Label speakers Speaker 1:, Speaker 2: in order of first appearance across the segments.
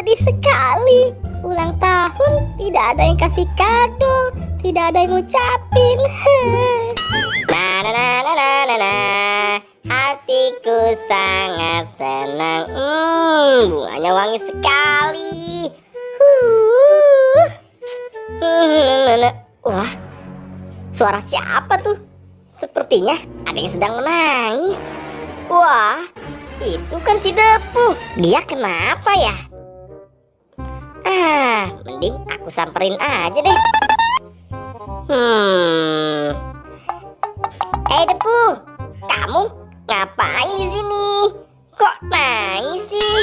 Speaker 1: sedih sekali. Ulang tahun tidak ada yang kasih kado, tidak ada yang ngucapin. Hatiku sangat senang. Bunganya wangi sekali. Wah, suara siapa tuh? Sepertinya ada yang sedang menangis. Wah, itu kan si Depu. Dia kenapa ya? Mending aku samperin aja deh. Depu, kamu ngapain di sini? Kok nangis sih?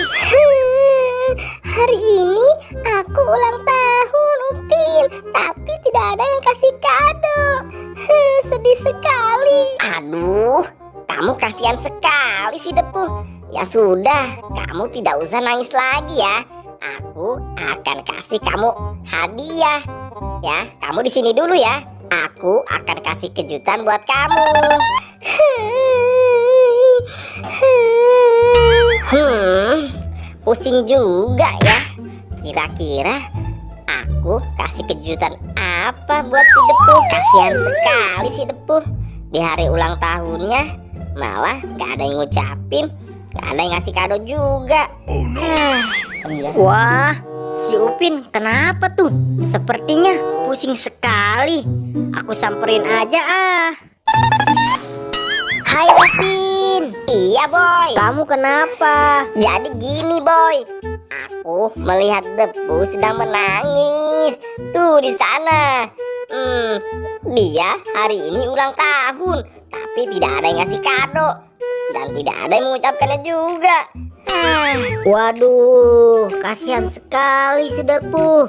Speaker 1: Hari ini aku ulang tahun, Upin, tapi tidak ada yang kasih kado. Sedih sekali. Aduh, kamu kasihan sekali sih Depu. Ya sudah, kamu tidak usah nangis lagi ya. Aku akan kasih kamu hadiah. Ya, kamu di sini dulu ya. Aku akan kasih kejutan buat kamu. Pusing juga ya. Kira-kira aku kasih kejutan apa buat si Depu? Kasihan sekali si Depu. Di hari ulang tahunnya malah gak ada yang ngucapin, gak ada yang ngasih kado juga.
Speaker 2: Wah, si Upin kenapa tuh? Sepertinya pusing sekali. Aku samperin aja ah. Hai Upin.
Speaker 1: Iya boy.
Speaker 2: Kamu kenapa?
Speaker 1: Jadi gini boy, aku melihat Depu sedang menangis. Tuh di sana. Dia hari ini ulang tahun, tapi tidak ada yang ngasih kado dan tidak ada yang mengucapkannya juga.
Speaker 2: Waduh, kasihan sekali si Depu.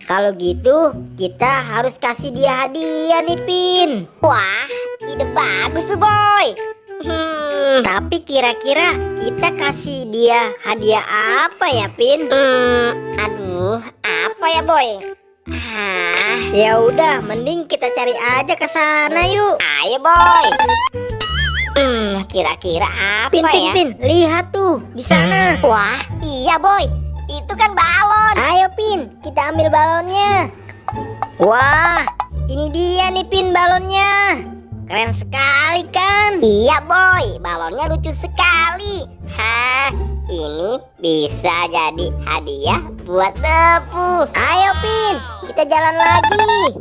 Speaker 2: Kalau gitu kita harus kasih dia hadiah nih Pin.
Speaker 1: Wah, ide bagus tuh boy.
Speaker 2: Tapi kira-kira kita kasih dia hadiah apa ya Pin?
Speaker 1: Aduh, apa ya boy?
Speaker 2: Ya udah, mending kita cari aja ke sana yuk.
Speaker 1: Ayo boy. Kira-kira apa ya?
Speaker 2: Pin, lihat tuh di sana.
Speaker 1: Wah, iya boy. Itu kan balon.
Speaker 2: Ayo Pin, kita ambil balonnya. Wah, ini dia nih Pin balonnya. Keren sekali kan?
Speaker 1: Iya boy, balonnya lucu sekali. Ini bisa jadi hadiah buat Depu.
Speaker 2: Ayo Pin, kita jalan lagi.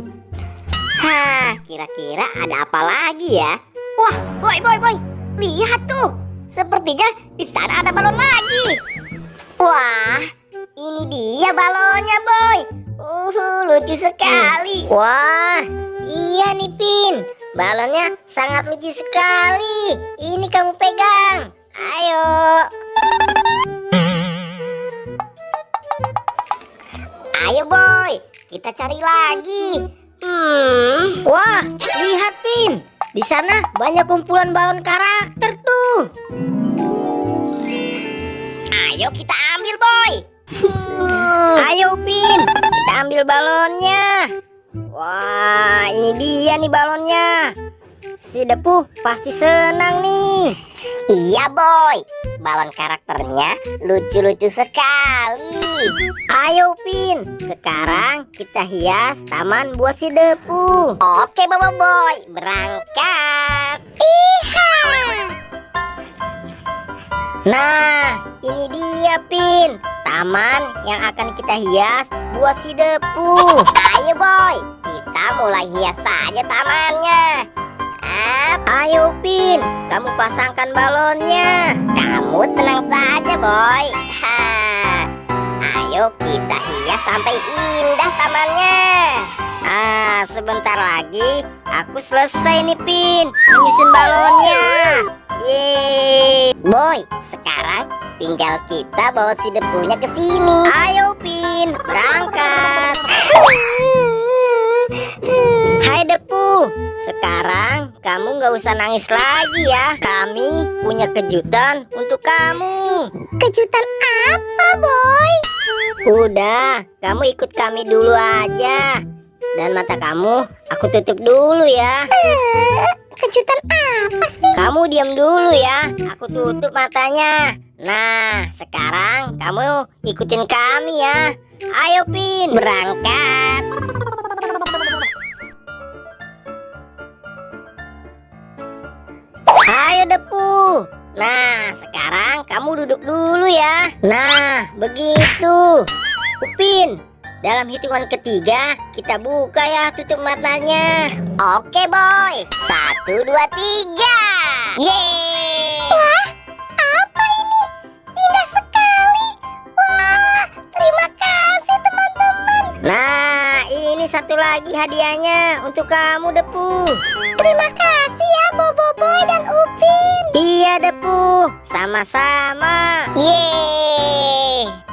Speaker 1: Kira-kira ada apa lagi ya? Wah, boy, lihat tuh. Sepertinya di sana ada balon lagi. Wah, ini dia balonnya boy. Lucu sekali.
Speaker 2: Wah, iya nih Pin, balonnya sangat lucu sekali. Ini kamu pegang. Ayo.
Speaker 1: Ayo boy, kita cari lagi.
Speaker 2: Wah, lihat Pin, di sana banyak kumpulan balon karakter tuh.
Speaker 1: Ayo kita ambil boy.
Speaker 2: Ayo Pin, kita ambil balonnya. Wah, ini dia nih balonnya. Si Depu pasti senang nih.
Speaker 1: Iya boy, balon karakternya lucu-lucu sekali.
Speaker 2: Ayo Pin, sekarang kita hias taman buat si Depu.
Speaker 1: Oke boy, berangkat.
Speaker 2: Nah, ini dia Pin, taman yang akan kita hias buat si Depu.
Speaker 1: Ayo boy, kita mulai hias saja tamannya.
Speaker 2: Ayo Pin, kamu pasangkan balonnya.
Speaker 1: Kamu tenang saja boy. Ayo kita hias sampai indah tamannya.
Speaker 2: Sebentar lagi aku selesai nih Pin menyusun balonnya. Yeay.
Speaker 1: Boy, sekarang tinggal kita bawa si Depunya ke sini.
Speaker 2: Ayo Pin, berangkat. Hai Depu, sekarang kamu gak usah nangis lagi ya. Kami punya kejutan untuk kamu.
Speaker 1: Kejutan apa boy?
Speaker 2: Udah, kamu ikut kami dulu aja. Dan mata kamu aku tutup dulu ya.
Speaker 1: kejutan apa sih?
Speaker 2: Kamu diam dulu ya, aku tutup matanya. Nah, sekarang kamu ikutin kami ya. Ayo Pin,
Speaker 1: Berangkat.
Speaker 2: ayo Depu. Nah, sekarang kamu duduk dulu ya. Nah, begitu. Upin, dalam hitungan ketiga kita buka ya tutup matanya.
Speaker 1: Oke boy, 1, 2, 3. Yeay. Wah, apa ini? Indah sekali. Wah, terima kasih teman-teman.
Speaker 2: Nah, ini satu lagi hadiahnya untuk kamu Depu.
Speaker 1: Terima kasih ya Bobo Boy dan Upin.
Speaker 2: Iya Depu, sama-sama.
Speaker 1: Yeay.